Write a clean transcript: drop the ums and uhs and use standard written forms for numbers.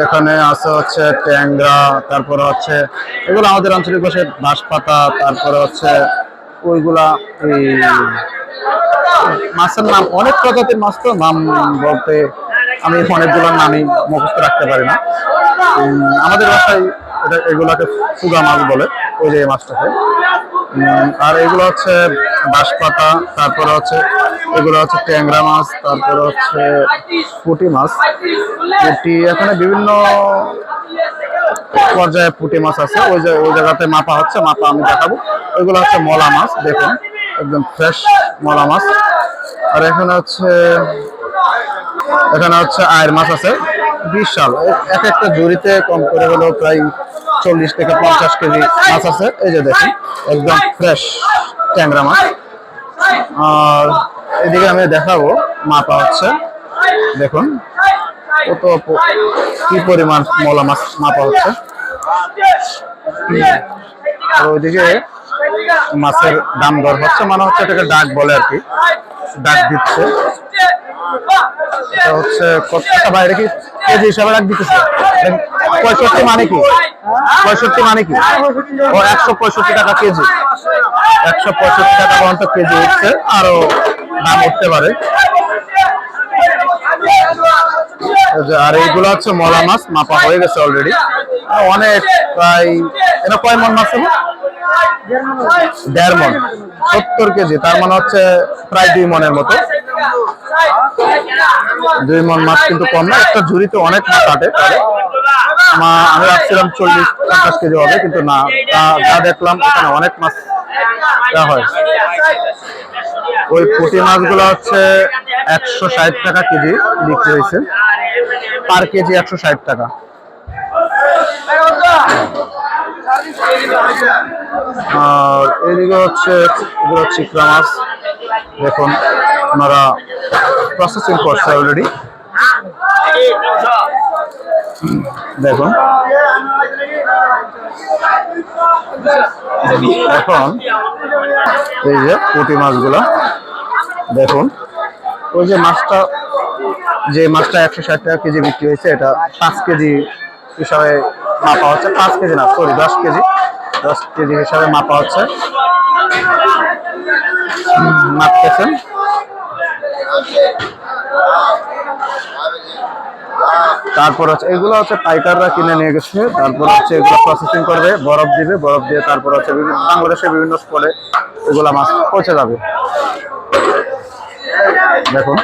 এখানে আছে হচ্ছে ট্যাংরা, তারপরে হচ্ছে এগুলো আমাদের আঞ্চলিক ভাষায় বাঁশপাতা, তারপরে হচ্ছে ওইগুলা এই মাছের নাম, অনেক প্রজাতির মাছ, তো নাম বলতে আমি অনেকগুলোর নামই মুখস্থ রাখতে পারি না। আমাদের বাসায় এগুলাকে ফুগা মাছ বলে, ওই যে মাছটাকে। আর এগুলো হচ্ছে বাঁশপাতা, তারপরে হচ্ছে এগুলো হচ্ছে ট্যাংরা মাছ, তারপরে হচ্ছে পুঁটি মাছ। পুঁটি এখানে বিভিন্ন পর্যায়ে পুঁটি মাছ আছে, ওই জায়গাতে মাপা হচ্ছে, মাপা আমি দেখাবো। ওইগুলো হচ্ছে মলা মাছ, দেখুন একদম ফ্রেশ মলা মাছ। আর এখানে হচ্ছে আয়ের মাছ আছে বিশাল, এক একটা ঝুড়িতে কম করে হলেও প্রায় 40 থেকে 50 কেজি মাছ আছে। এই যে দেখুন একদম ফ্রেশ ট্যাংরা মাছ। আর এদিকে আমি দেখাবো মাপা হচ্ছে, দেখুন কত কি পরিমাণ মলা মাছ মাপা হচ্ছে। আর ওইদিকে মাছের দাম দর হচ্ছে, মানে হচ্ছে এটাকে ডাক বলে আর কি, ডাক দিচ্ছে। এটা হচ্ছে কতটা বাইরে কি কেজি হিসাবে ডাক দিতেছে। 65 মানে কি, 65 মানে কি, ও 165 টাকা কেজি, 165 টাকা পর্যন্ত কেজি উঠছে, আরো দাম উঠতে পারে। আর এইগুলো হচ্ছে মলা মাছ, মাপা হয়ে গেছে অলরেডি, অনেক প্রায়। এটা কয় মন মাছ হবে? 1.5 মন, 70 কেজি, তার মানে হচ্ছে প্রায় 2 মনের মতো। 2 মন মাছ কিন্তু কম না, একটা ঝুড়িতে অনেক মাছ কাটে। আমি ভাবছিলাম 40-50 কেজি হবে, কিন্তু না, যা দেখলাম এখানে অনেক মাছ হয়। ওই পুঁটি মাছগুলো হচ্ছে 160 টাকা কেজি বিক্রি হয়েছে, পার কেজি 160 টাকা। আর এদিকে হচ্ছে এগুলো চিকড়া মাছ, দেখুন ওনারা প্রসেসিং করছে অলরেডি, দেখুন। এখন এই যে পুঁটি মাছগুলো দেখুন, ওই যে মাছটা 160 টাকা কেজি বিক্রি হয়েছে, এটা 5 কেজি হিসাবে মাপা হচ্ছে। 5 কেজি না, সরি 10 কেজি, 10 কেজি হিসাবে মাপা হচ্ছে, মাপতেছেন। তারপর হচ্ছে এগুলো হচ্ছে পাইকাররা কিনে নিয়ে গেছে, তারপর হচ্ছে এগুলো প্রসেসিং করবে, বরফ দিবে, বরফ দিয়ে তারপর হচ্ছে বাংলাদেশের বিভিন্ন স্পটে এগুলা মাছ পৌঁছে যাবে, দেখুন।